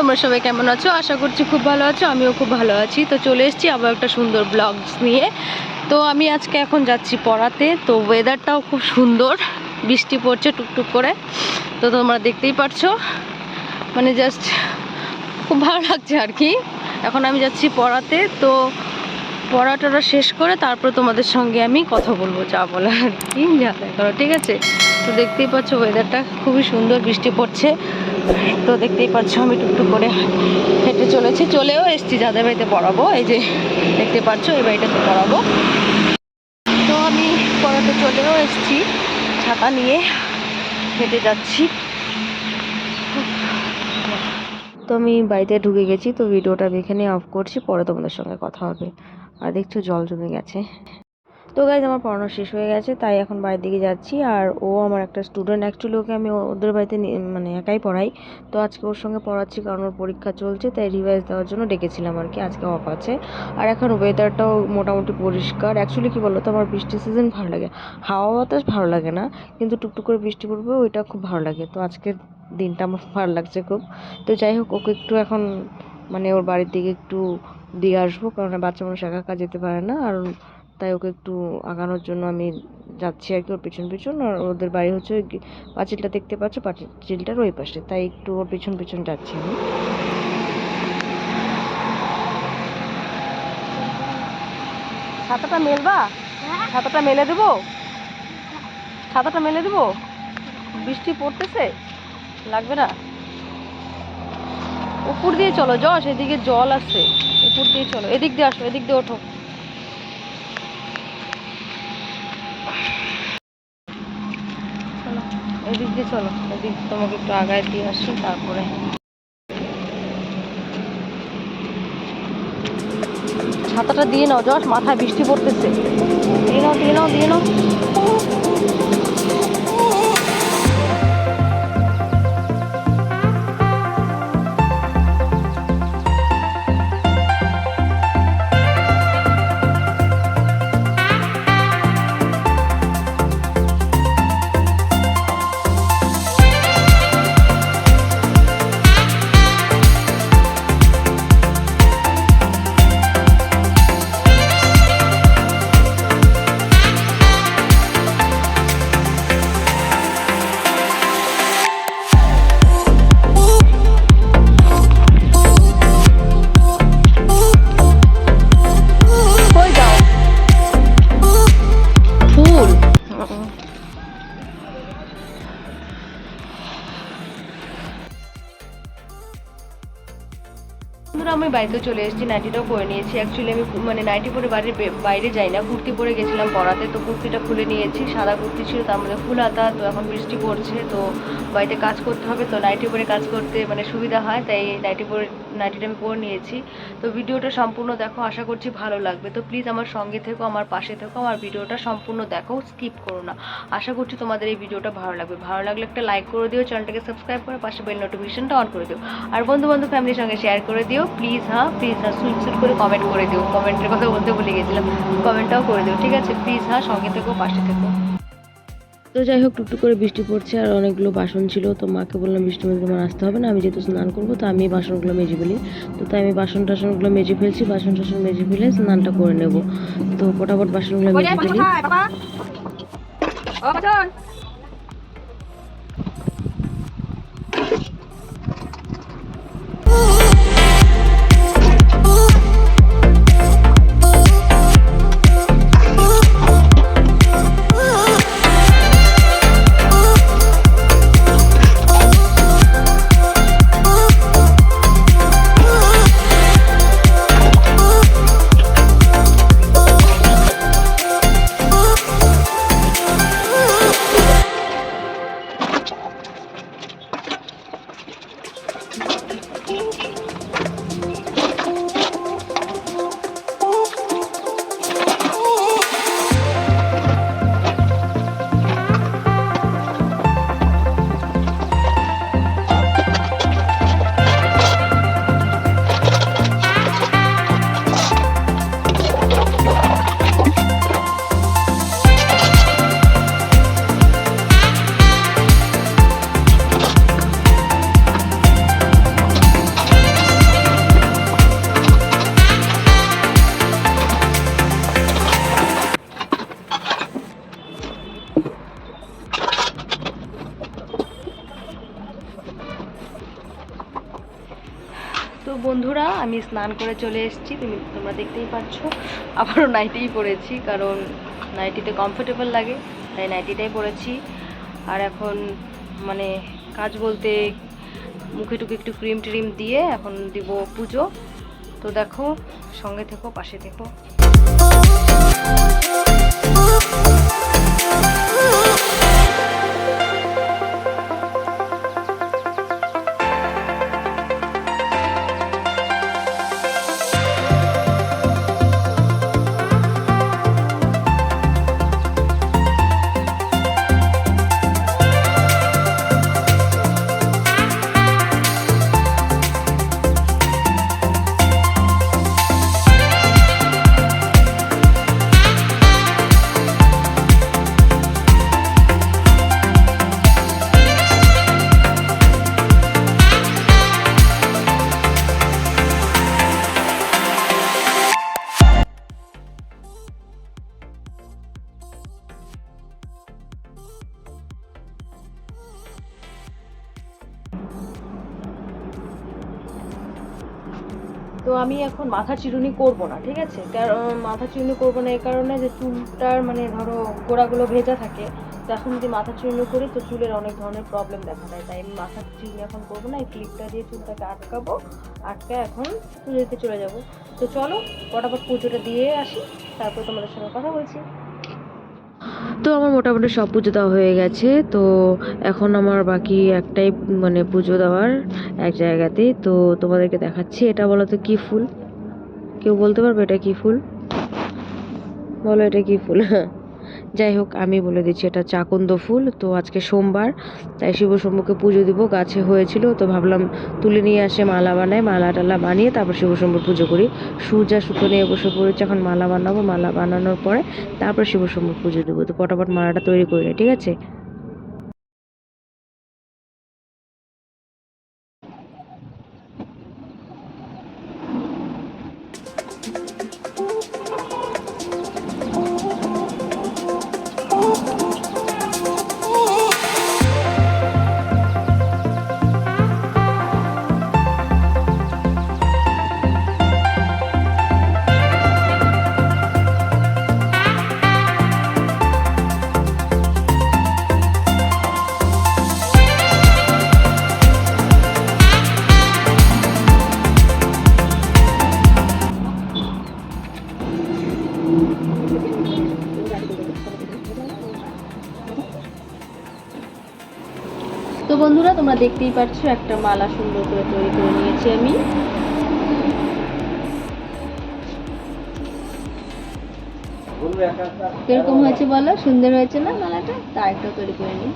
তোমরা সবাই কেমন আছো? আশা করছি খুব ভালো আছো, আমিও খুব ভালো আছি। তো চলে এসেছি আবার একটা সুন্দর ব্লগস নিয়ে। তো আমি আজকে এখন যাচ্ছি পড়াতে। তো ওয়েদারটাও খুব সুন্দর, বৃষ্টি পড়ছে টুকটুক করে। তো তোমরা দেখতেই পারছো, মানে জাস্ট খুব ভালো লাগছে আর কি। এখন আমি যাচ্ছি পড়াতে। তো পড়াটা শেষ করে তারপর তোমাদের সঙ্গে আমি কথা বলবো, যা বলার আর কি, যা করো, ঠিক আছে? তো দেখতেই পাচ্ছ ওয়েদারটা খুবই সুন্দর, বৃষ্টি পড়ছে। তো দেখতেই পাচ্ছ আমি টুকটুক করে হেঁটে চলেও এসছি যাদের বাড়িতে পড়াবো। এই যে দেখতে পাচ্ছ এই বাড়িটাতে পড়াবো। তো আমি পড়াতে চলেও এসছি, ছাতা নিয়ে হেঁটে যাচ্ছি। তো আমি বাড়িতে ঢুকে গেছি। তো ভিডিওটা আমি এখানে অফ করছি, পরে তোমাদের সঙ্গে কথা হবে। আর দেখছো জল জমে গেছে। তো গাইজ আমার পড়ানো শেষ হয়ে গেছে, তাই এখন বাড়ির দিকে যাচ্ছি। আর ও আমার একটা স্টুডেন্ট, অ্যাকচুয়ালি ওকে আমি ওদের বাড়িতে মানে একাই পড়াই। তো আজকে ওর সঙ্গে পড়াচ্ছি কারণ ওর পরীক্ষা চলছে, তাই রিভাইজ দেওয়ার জন্য ডেকেছিলাম আর কি। আজকে অফ আছে। আর এখন ওয়েদারটাও মোটামুটি পরিষ্কার। অ্যাকচুয়ালি কী বলো তো, আমার বৃষ্টি সিজন ভালো লাগে, হাওয়া বাতাস ভালো লাগে না, কিন্তু টুকটুক করে বৃষ্টি পড়বে ওইটা খুব ভালো লাগে। তো আজকের দিনটা আমার ভালো লাগছে খুব। তো যাই হোক, ওকে একটু এখন মানে ওর বাড়ির দিকে একটু দিয়ে আসবো, কারণ বাচ্চা মানুষ একা একা যেতে পারে না। আর তাই ওকে একটু আগানোর জন্য আমি যাচ্ছি আর কি, ওর পিছন পিছন। আর ওদের বাড়ি হচ্ছে পাঁচিলটা দেখতে পাচ্ছ, পাঁচিলটার ওই পাশে, তাই একটু ওর পিছন পিছন যাচ্ছি আমি। ছাতাটা মেলবা? ছাতাটা মেলে দেবো? ছাতাটা মেলে দেবো? বৃষ্টি পড়তেছে, লাগবে না? উপর দিয়ে চলো যশ, এদিকে জল আছে, উপর দিয়ে চলো, এদিক দিয়ে আসো, এদিক দিয়ে ওঠো। চলো এদিক দিয়ে চলো, এদিক তোমাকে একটু আগায় দিয়ে আসি তারপরে। ছাতাটা দিয়ে নাও যশ, মাথায় বৃষ্টি পড়তেছে। দিয়ে নাও দিয়ে নাও দিয়ে নাও। আমি বাড়িতে চলে এসেছি, নাইটিটাও পরে নিয়েছি। অ্যাকচুয়ালি আমি মানে নাইটি পরে বাইরে যাই না, কুর্তি পরে গেছিলাম পড়াতে। তো কুর্তিটা খুলে নিয়েছি, সাদা কুর্তি ছিল, তার মধ্যে ফুল হাতা। তো এখন বৃষ্টি পড়ছে, তো বাড়িতে কাজ করতে হবে, তো নাইটি পরে কাজ করতে মানে সুবিধা হয়, তাই নাইটিটা আমি পরে নিয়েছি। তো ভিডিওটা সম্পূর্ণ দেখো, আশা করছি ভালো লাগবে। তো প্লিজ আমার সঙ্গে থেকো, আমার পাশে থেকো, আমার ভিডিওটা সম্পূর্ণ দেখো, স্কিপ করো না। আশা করছি তোমাদের এই ভিডিওটা ভালো লাগবে। ভালো লাগলে একটা লাইক করে দিও, চ্যানেলটাকে সাবস্ক্রাইব করে পাশে বেল নোটিফিকেশনটা অন করে দিও। আর বন্ধু ফ্যামিলির সঙ্গে শেয়ার করে দিও প্লিজ। প্লিজ সুইট করে কমেন্ট করে দিও। কমেন্টের কথা বলতে ভুলে গেছিলাম, কমেন্টটাও করে দিও, ঠিক আছে? প্লিজ সঙ্গে থেকো, পাশে থেকো। তো যাই হোক, টুকটুক করে বৃষ্টি পড়ছে আর অনেকগুলো বাসন ছিল। তো মাকে বললাম বৃষ্টির মধ্যে তোমার আসতে হবে না, আমি যেহেতু স্নান করবো, তো আমি বাসনগুলো মেজে ফেলি। তো তাই আমি বাসনগুলো মেজে ফেলছি, বাসন মেজে ফেলে স্নানটা করে নেব। তো ফটাফট বাসনগুলো মেজে ফেলি। তো বন্ধুরা আমি স্নান করে চলে এসেছি, তোমরা দেখতেই পাচ্ছ। আবারও নাইটিই পরেছি, কারণ নাইটিতে কমফোর্টেবল লাগে, তাই নাইটিটাই পরেছি। আর এখন মানে কাজ বলতে মুখে টুকে একটু ক্রিম ট্রিম দিয়ে এখন দিব পুজো। তো দেখো, সঙ্গে থেকো, পাশে থেকো। তো আমি এখন মাথা চিরুনি করব না, ঠিক আছে? কারণ মাথা চিরুনি করব না এই কারণে যে চুলটার মানে ধরো গোড়াগুলো ভেজা থাকে, তো এখন যদি মাথা চিরুনি করি তো চুলের অনেক ধরনের প্রবলেম দেখা দেয়, তাই আমি মাথা চিরুনি এখন করব না। এই ক্লিপটা দিয়ে চুলটাকে আটকাবো, আটকে এখন পুজো দিতে চলে যাব। তো চলো ফটাফট পুজোটা দিয়ে আসি, তারপর তোমাদের সঙ্গে কথা বলছি। তো আমার মোটামুটি সব পুজো দেওয়া হয়ে গেছে। তো এখন আমার বাকি একটাই মানে পুজো দেওয়ার এক জায়গাতেই। তো তোমাদেরকে দেখাচ্ছি। এটা বলো তো কী ফুল? কেউ বলতে পারবে এটা কী ফুল? বলো এটা কী ফুল? যাই হোক, আমি বলে দিচ্ছি, এটা চাকুন্দ ফুল। তো আজকে সোমবার, তাই শিব শম্ভুকে পুজো দিব। গাছে হয়েছিল, তো ভাবলাম তুলে নিয়ে আসে মালা বানায়, মালা টালা বানিয়ে তারপর শিব শম্ভুর পুজো করি। সুজা সুতো নিয়ে বসে পড়েছে, এখন মালা বানাবো। মালা বানানোর পরে তারপর শিব শম্ভুর পুজো দেবো। তো পটাপট মালাটা তৈরি করে নিই, ঠিক আছে? তো বন্ধুরা তোমরা দেখতেই পাচ্ছ একটা মালা সুন্দর করে তৈরি করে নিয়েছি আমি। কিরকম হয়েছে বলো? সুন্দর হয়েছে না মালাটা? তা একটা তৈরি করে নিই।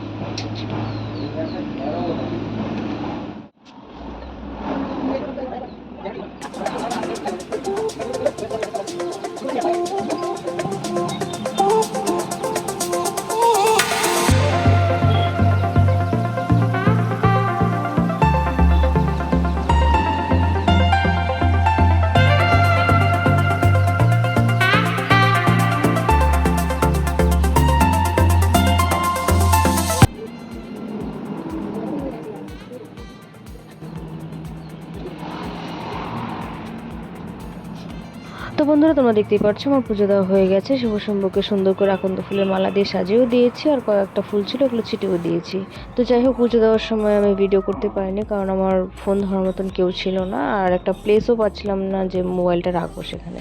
তো বন্ধুরা তোমরা দেখতেই পাচ্ছ আমার পুজো দেওয়া হয়ে গেছে। শিব শম্ভুকে সুন্দর করে আকন্দ ফুলের মালা দিয়ে সাজিয়েও দিয়েছি, আর কয়েকটা ফুল ছিল ওগুলো ছিটিয়েও দিয়েছি। তো যাই হোক, পুজো দেওয়ার সময় আমি ভিডিও করতে পারিনি, কারণ আমার ফোন ধরার মতন কেউ ছিল না, আর একটা প্লেসও পাচ্ছিলাম না যে মোবাইলটা রাখবো সেখানে।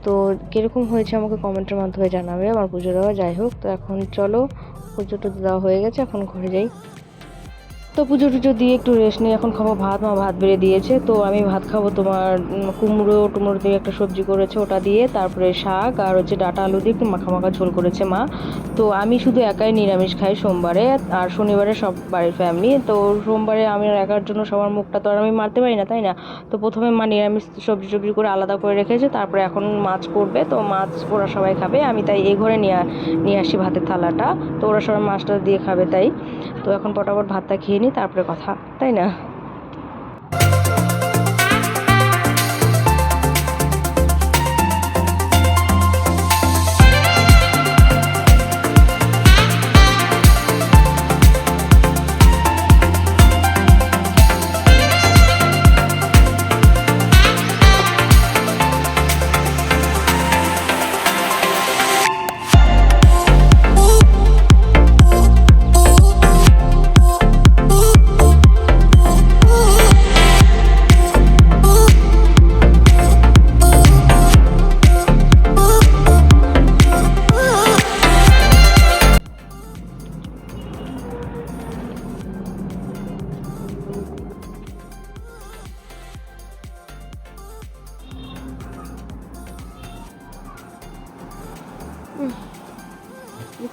তো কীরকম হয়েছে আমাকে কমেন্টের মাধ্যমে জানাবে আমার পুজো দেওয়া। যাই হোক, তো এখন চলো, পুজোটা দেওয়া হয়ে গেছে, এখন ঘরে যাই। তো পুজো টুজো দিয়ে একটু রেস্ট নিয়ে এখন খাবো ভাত। মা ভাত বেড়ে দিয়েছে, তো আমি ভাত খাবো তোমার কুমড়ো টুমড়ো দিয়ে একটা সবজি করেছে ওটা দিয়ে, তারপরে শাক আর হচ্ছে ডাঁটা আলু দিয়ে একটু মাখা মাখা ঝোল করেছে মা। তো আমি শুধু একাই নিরামিষ খাই সোমবারে, আর শনিবারে সব বাড়ির ফ্যামিলি। তো সোমবারে আমি একার জন্য সবার মুখটা তো আর আমি মারতে পারি না, তাই না? তো প্রথমে মা নিরামিষ সবজি টবজি করে আলাদা করে রেখেছে, তারপরে এখন মাছ করবে। তো মাছ ওরা সবাই খাবে, আমি তাই এই ঘরে নিয়ে আসি ভাতের থালাটা। তো ওরা সবাই মাছটা দিয়ে খাবে, তাই। তো এখন পটাপট ভাতটা খেয়ে নিই, তারপরে কথা, তাই না?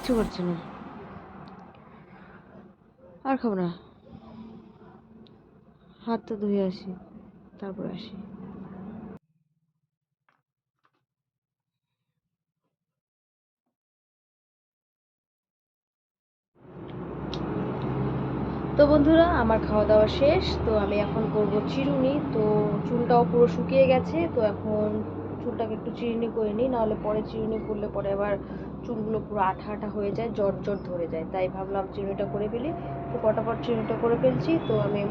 ইচ্ছে করছে না, আর খাবো না, হাতটা ধুয়ে আসি তারপরে আসি। তো বন্ধুরা, আমার খাওয়া দাওয়া শেষ। তো আমি এখন করব চিরুনি। তো চুলটাও পুরো শুকিয়ে গেছে, তো এখন চুলটাকে একটু চিরুনি করে নিই, নাহলে পরে চিরুনি করলে পরে আবার চুলগুলো পুরো আঠা আঠা হয়ে যায়, জট জট ধরে যায়। তাই ভাবলাম চিরুনিটা করে ফেলি। তো পটাপট চিরুনিটা করে ফেলছি। তো আমি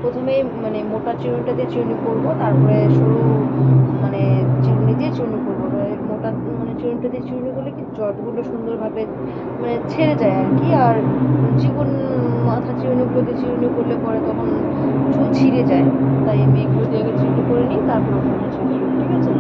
প্রথমেই মানে মোটা চিরুনিটা দিয়ে চিরুনি করবো, তারপরে সরু মানে চিরুনি দিয়ে চিরুনি করবো। মোটা মানে চিরুনিটা দিয়ে চিরুনি করলে কি জটগুলো সুন্দরভাবে মানে ছেড়ে যায় আর কি। আর চিকন মাথা চিরুনিগুলো দিয়ে চিরুনি করলে পরে তখন চুল ছিঁড়ে যায়। তাই আমি এগুলো দিয়ে আগে চিরুনি করে নিই, তারপর ওখানে চিরুনি করবো, ঠিক আছে।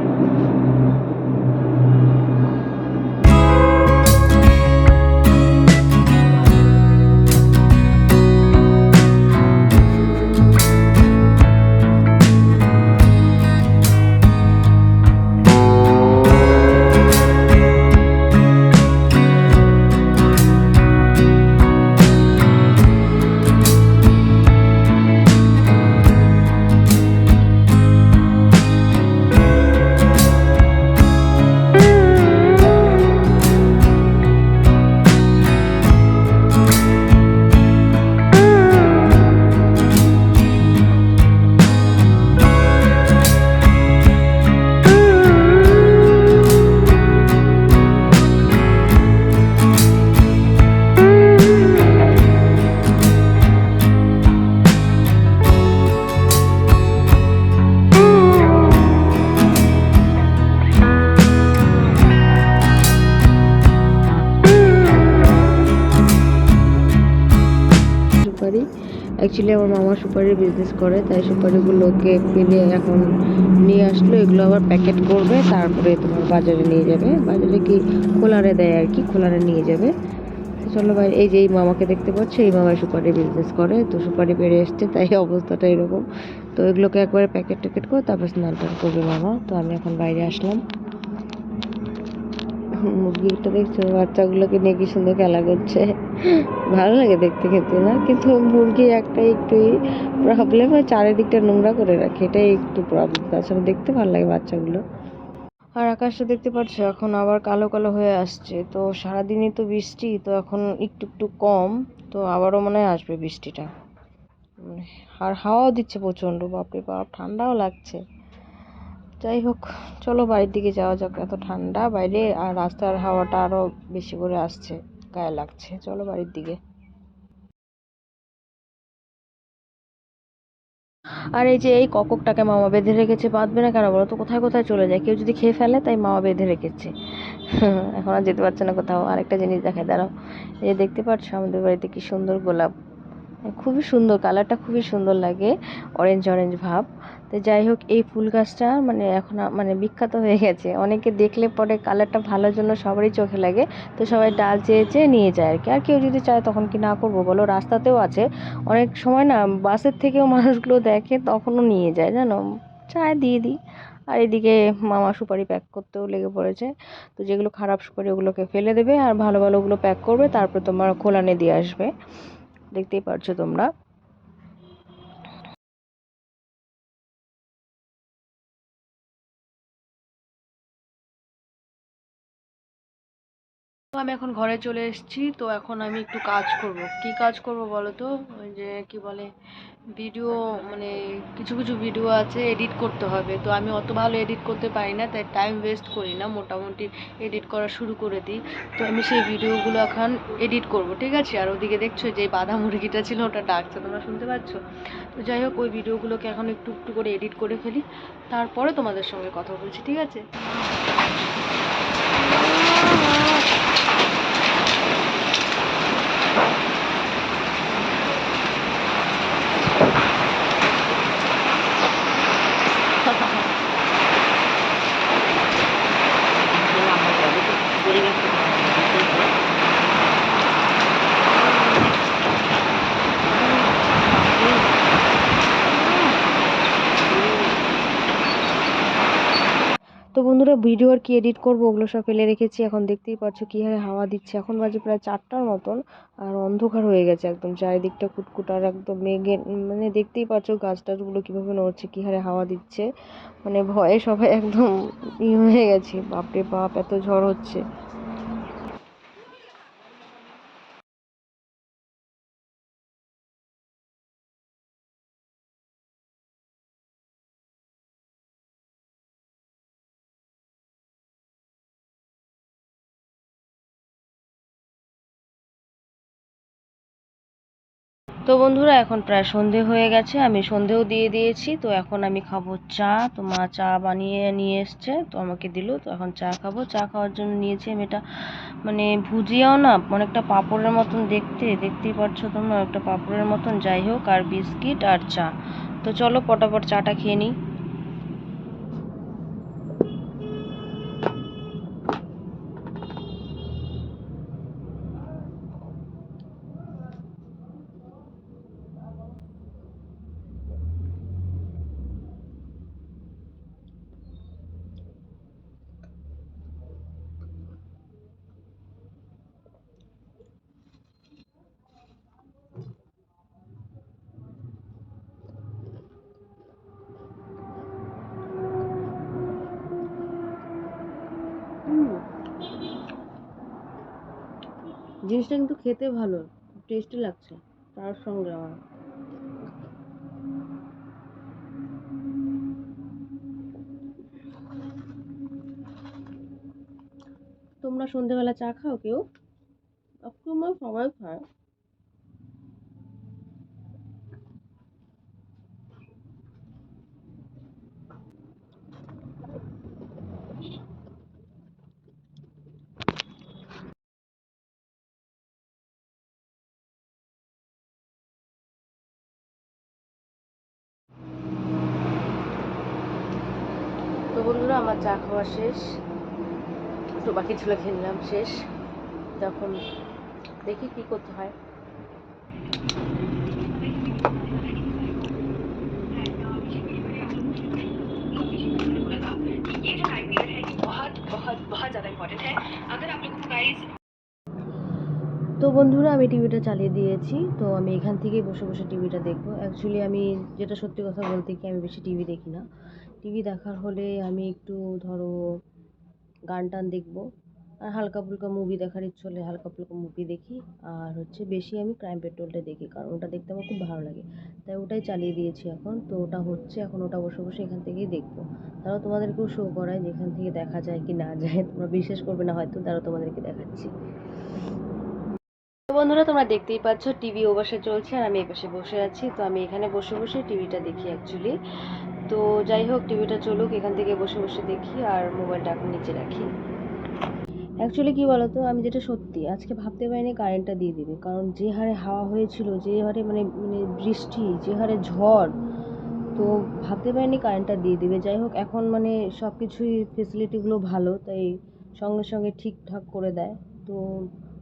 সুপারি, অ্যাকচুয়ালি আমার মামা সুপারির বিজনেস করে, তাই সুপারিগুলোকে পেলে এখন নিয়ে আসলো। এগুলো আবার প্যাকেট করবে, তারপরে তোমার বাজারে নিয়ে যাবে। বাজারে কি খোলারে দেয় আর কি, খোলারে নিয়ে যাবে। তো চলো ভাই, এই যে এই মামাকে দেখতে পাচ্ছ, এই মামা সুপারি বিজনেস করে। তো সুপারি বেড়ে এসছে, তাই অবস্থাটা এরকম। তো এগুলোকে একবারে প্যাকেট ট্যাকেট করে তারপর স্নান টান করবে মামা। তো আমি এখন বাইরে আসলাম। মুরগিটা দেখছো, বাচ্চাগুলোকে নিয়ে কি সুন্দর খেলা করছে, ভালো লাগে দেখতে। কিন্তু না, কিন্তু মুরগি একটা একটু প্রবলেম হয়, চারিদিকটা নোংরা করে রাখে, এটাই একটু প্রবলেম। তাছাড়া দেখতে ভালো লাগে বাচ্চাগুলো। আর আকাশটা দেখতে পাচ্ছ, এখন আবার কালো কালো হয়ে আসছে। তো সারাদিনই তো বৃষ্টি, তো এখন একটু একটু কম, তো আবারও মনে হয় আসবে বৃষ্টিটা। আর হাওয়াও দিচ্ছে প্রচণ্ড, বাপরে বাপ, ঠান্ডাও লাগছে। যাই হোক, চলো বাড়ির দিকে যাওয়া যাক। এত ঠান্ডা বাইরে, আর রাস্তার হাওয়াটা আরো বেশি করে আসছে, গায়ে লাগছে। চলো বাড়ির দিকে। আর এই যে এই কককটাকে মামা বেঁধে রেখেছে, বাঁধবে না কেন বলো তো? কোথায় কোথায় চলে যায়, কেউ যদি খেয়ে ফেলে, তাই মামা বেঁধে রেখেছে। এখন আর যেতে পারছে না কোথাও। আরেকটা জিনিস দেখায়, দাঁড়াও। এই যে দেখতে পাচ্ছ আমাদের বাড়িতে কি সুন্দর গোলাপ, খুবই সুন্দর, কালারটা খুবই সুন্দর লাগে, অরেঞ্জ অরেঞ্জ ভাব। তো যাই হোক, এই ফুল গাছটা মানে এখন মানে বিখ্যাত হয়ে গেছে। অনেকে দেখলে পরে কালারটা ভালোর জন্য সবারই চোখে লাগে, তো সবাই ডাল চেয়ে চেয়ে নিয়ে যায় আর কি। আর কেউ যদি চায় তখন কি না করবো বলো, রাস্তাতেও আছে অনেক সময় না, বাসের থেকেও মানুষগুলো দেখে, তখনও নিয়ে যায়, জানো, চায় দিয়ে দিই। আর এদিকে মামা সুপারি প্যাক করতেও লেগে পড়েছে। তো যেগুলো খারাপ সুপারি ওগুলোকে ফেলে দেবে, আর ভালো ভালোগুলো প্যাক করবে, তারপর তোমার খোলানে দিয়ে আসবে। দেখতেই পারছো তোমরা। তো আমি এখন ঘরে চলে এসেছি। তো এখন আমি একটু কাজ করব। কি কাজ করব বলো তো? ওই যে কি বলে, ভিডিও, মানে কিছু কিছু ভিডিও আছে, এডিট করতে হবে। তো আমি অত ভালো এডিট করতে পারি না, তাই টাইম ওয়েস্ট করি না, মোটামুটি এডিট করা শুরু করে দিই। তো আমি সেই ভিডিওগুলো এখন এডিট করব, ঠিক আছে। আর ওদিকে দেখছো যে বাঁধা মুরগিটা ছিল, ওটা ডাকছে, তোমরা শুনতে পাচ্ছ। তো যাই হোক, ওই ভিডিওগুলোকে এখন একটু একটু করে এডিট করে ফেলি, তারপরে তোমাদের সঙ্গে কথা বলছি, ঠিক আছে। তো বন্ধুরা ভিডিও আর কি এডিট করবো, ওগুলো সব ফেলে রেখেছি। এখন দেখতেই পাচ্ছ কী হারে হাওয়া দিচ্ছে। এখন বাজে প্রায় 4টার মতন, আর অন্ধকার হয়ে গেছে একদম চারিদিকটা কুটকুট, আর একদম মেঘের মানে দেখতেই পাচ্ছ গাছ টাছগুলো কীভাবে নড়ছে, কী হারে হাওয়া দিচ্ছে। মানে ভয়ে সবাই একদম হয়ে গেছে, বাপরে বাপ এত ঝড় হচ্ছে। তো বন্ধুরা এখন প্রায় সন্ধে হয়ে গেছে, আমি সন্ধেও দিয়ে দিয়েছি। তো এখন আমি খাবো চা। তো মা চা বানিয়ে নিয়ে এসছে, তো আমাকে দিল। তো এখন চা খাবো। চা খাওয়ার জন্য নিয়েছি আমি এটা মানে ভুজিয়াও না, অনেকটা পাঁপড়ের মতন দেখতেই পাচ্ছ তোমরা, একটা পাঁপড়ের মতন। যাই হোক, আর বিস্কিট আর চা। তো চলো পটাপট চাটা খেয়ে নিই। জিনিসটা কিন্তু খেতে ভালো, টেস্টি লাগছে। তার সঙ্গে আমার তোমরা সন্ধ্যেবেলা চা খাও কেউ? আমার সবাই খায়। তো বন্ধুরা আমার চা খাওয়া শেষ, তো বাকি ছিল খেয়ে নিলাম, শেষ। তখন দেখি কি করতে হয়। তো বন্ধুরা আমি টিভিটা চালিয়ে দিয়েছি। তো আমি এখান থেকেই বসে বসে টিভিটা দেখবো। অ্যাকচুয়ালি আমি যেটা সত্যি কথা বলতে কি, আমি বেশি টিভি দেখি না। টিভি দেখার হলে আমি একটু ধরো গান টান দেখবো, আর হালকা ফুলকা মুভি দেখার ইচ্ছে হলে হালকা ফুলকা মুভি দেখি। আর হচ্ছে বেশি আমি ক্রাইম পেট্রোলটা দেখি, কারণ ওটা দেখতে আমার খুব ভালো লাগে। তাই ওটাই চালিয়ে দিয়েছি এখন। তো ওটা হচ্ছে এখন, ওটা বসে বসে এখান থেকেই দেখবো। তারাও তোমাদেরকেও শো করায় যে এখান থেকে দেখা যায় কি না যায়, তোমরা বিশ্বাস করবে না হয়তো, তারাও তোমাদেরকে দেখাচ্ছি। তো বন্ধুরা তোমরা দেখতেই পাচ্ছ টিভি ও পাশে চলছে আর আমি এই পাশে বসে আছি। তো আমি এখানে বসে বসে টিভিটা দেখি অ্যাকচুয়ালি। তো যাই হোক, টিভিটা চলুক, এখান থেকে বসে বসে দেখি আর মোবাইলটা এখন নিচে রাখি। অ্যাকচুয়ালি কী বলতো, আমি যেটা সত্যি আজকে ভাবতে পারিনি কারেন্টটা দিয়ে দিবে, কারণ যে হারে হাওয়া হয়েছিল, যে হারে মানে মানে বৃষ্টি, যে হারে ঝড়, তো ভাবতে পারিনি কারেন্টটা দিয়ে দিবে। যাই হোক, এখন মানে সব কিছুই ফেসিলিটিগুলো ভালো, তাই সঙ্গে সঙ্গে ঠিকঠাক করে দেয়। তো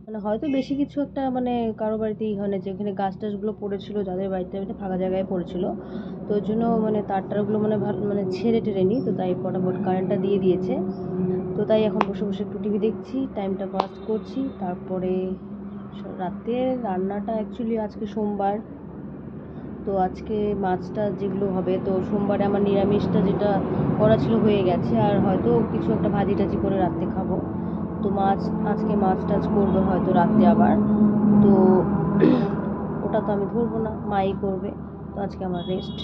মানে হয়তো বেশি কিছু একটা মানে কারো বাড়িতেই হয় না, যেখানে গাছ টাছগুলো পড়েছিল, যাদের বাড়িতে বাড়িতে ফাঁকা জায়গায় পড়েছিল, তো ওই জন্য মানে তার টারগুলো মানে ভালো মানে ছেড়ে টেরে নি, তো তাই ফটাফট কারেন্টটা দিয়ে দিয়েছে। তো তাই এখন বসে বসে একটু টিভি দেখছি, টাইমটা পাস করছি। তারপরে রাতে রান্নাটা অ্যাকচুয়ালি আজকে সোমবার, তো আজকে মাছটা যেগুলো হবে, তো সোমবারে আমার নিরামিষটা যেটা করা ছিল হয়ে গেছে, আর হয়তো কিছু একটা ভাজি টাজি করে রাত্রে খাবো। তো আজকে মাছ টাছ করবে হয়তো রাত্রে আবার। তো ওটা তো আমি ধরবো না, মাই করবে। তো আজকে আমার রেস্ট।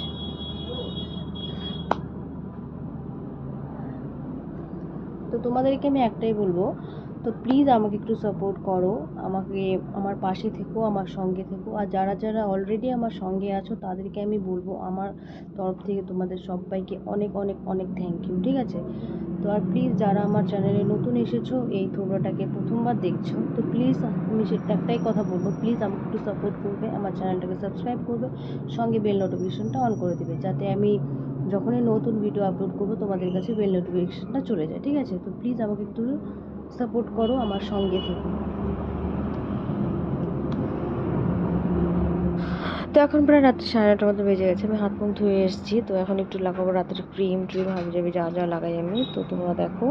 তো তোমাদেরকে আমি একটাই বলবো, তো প্লিজ আমাকে একটু সাপোর্ট করো, আমাকে আমার পাশে থেকো, আমার সঙ্গে থেকো। আর যারা যারা অলরেডি আমার সঙ্গে আছো তাদেরকে আমি বলবো আমার তরফ থেকে তোমাদের সবাইকে অনেক অনেক অনেক থ্যাংক ইউ, ঠিক আছে? তো আর প্লিজ যারা আমার চ্যানেলে নতুন এসেছো, এই থোবরাটাকে প্রথমবার দেখছো, তো প্লিজ আমি সেটা একটাই কথা বলবো, প্লিজ আমাকে একটু সাপোর্ট করবে, আমার চ্যানেলটাকে সাবস্ক্রাইব করবে, সঙ্গে বেল নোটিফিকেশনটা অন করে দেবে, যাতে আমি যখনই নতুন ভিডিও আপলোড করবো তোমাদের কাছে বেল নোটিফিকেশনটা চলে যায়, ঠিক আছে? তো প্লিজ আমাকে একটু সাপোর্ট করো, আমার সঙ্গে থেকো। তো এখন প্রায় রাত্রি 9:30টার মতো বেজে গেছে, আমি হাত মুখ ধুয়ে এসেছি। তো এখন একটু লাগাবো রাত্রে ক্রিম ট্রিম হাবিজাবি যা যা লাগাই আমি, তো তোমরা দেখো।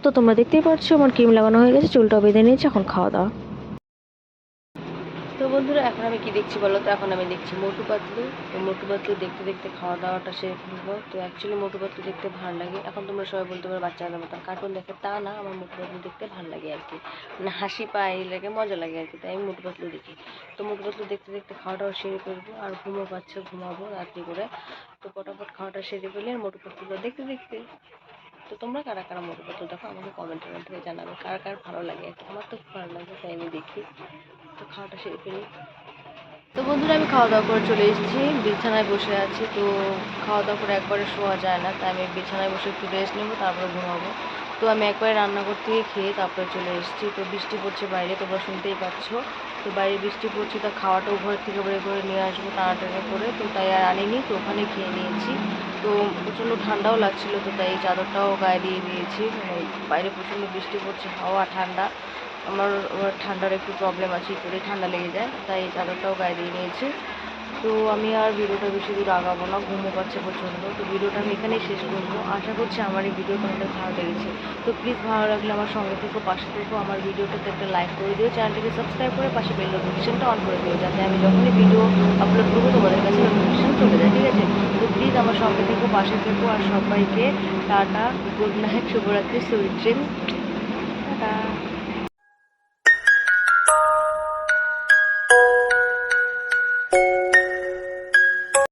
তো তোমরা দেখতেই পাচ্ছ আমার ক্রিম লাগানো হয়ে গেছে, চুলটা বেঁধে নিয়েছি, এখন খাওয়া দাওয়া। তো বন্ধুরা এখন আমি কি দেখছি বলো তো, এখন আমি দেখছি মোটু পাতলু। তো মোটু পাতলু দেখতে দেখতে খাওয়া দাওয়াটা সেরে ফেলবো। তো অ্যাকচুয়ালি মোটু পাতলু দেখতে ভালো লাগে। এখন তোমরা সবাই বলতে পারো বাচ্চাদের মতো কার্টুন দেখে, তা না, আমার মোটু পাতলু দেখতে ভালো লাগে আর কি, মানে হাসি পায় লাগে, মজা লাগে আর কি, তাই আমি মোটু পাতলু দেখি। তো মোটু পাতলু দেখতে দেখতে খাওয়াটাও সেরে ফেলবো, আর ঘুমো পাচ্ছে, ঘুমাবো রাত্রি করে। তো ফটাফট খাওয়াটা সেরে ফেলে মোটু পাতলুটা দেখতে দেখতে। তো তোমরা কারা কারা মোটু পাতলু দেখো আমাকে কমেন্টের মধ্যে জানাবে, কার কার ভালো লাগে আর কি। আমার তো খুব ভালো লাগে, তাই আমি দেখি। তো খাওয়াটা সেরে ফেলি। তো বন্ধুরা আমি খাওয়া দাওয়া করে চলে এসেছি, বিছানায় বসে আছি। তো খাওয়া দাওয়া করে একবারে শোয়া যায় না, তাই আমি বিছানায় বসে একটু রেস্ট নেবো, তারপরে ঘুমাবো। তো আমি একবারে রান্নাঘর থেকে খেয়ে তারপরে চলে এসেছি। তো বৃষ্টি পড়ছে বাইরে, তোমরা শুনতেই পাচ্ছ। তো বাইরে বৃষ্টি পড়ছে, তা খাওয়াটাও ঘর থেকে বের করে নিয়ে আসবো টানাটানি করে, তো তাই আর আনিনি, তো ওখানে খেয়ে নিয়েছি। তো প্রচণ্ড ঠান্ডাও লাগছিলো, তো তাই চাদরটাও গায়ে দিয়ে দিয়েছি। মানে বাইরে প্রচণ্ড বৃষ্টি পড়ছে, হাওয়া ঠান্ডা। আমার ঠান্ডার একটু প্রবলেম আছে, একটু ঠান্ডা লেগে যায়, তাই চাদরটাও গায়ে দিয়ে নিয়েছি। তো আমি আর ভিডিওটা বেশি দূর আগাবো না, ঘুমো পাচ্ছে প্রচণ্ড। তো ভিডিওটা আমি এখানেই শেষ করবো। আশা করছি আমার এই ভিডিও তোমাদের ভালো লেগেছে। তো প্লিজ ভালো লাগলে আমার সঙ্গে থেকো, পাশে থেকো, আমার ভিডিওটাতে একটা লাইক করে দিও, চ্যানেলটিকে সাবস্ক্রাইব করে পাশে বেল নোটিফিকেশনটা অন করে দিও, যাতে আমি যখনই ভিডিও আপলোড করবো তোমাদের কাছে নোটিফিকেশন চলে যায়, ঠিক আছে? তো প্লিজ আমার সঙ্গে থেকো, পাশে থেকো, আর সবাইকে টাটা, গুড নাইট, শুভরাত্রি, সুইট ড্রিম, টাটা।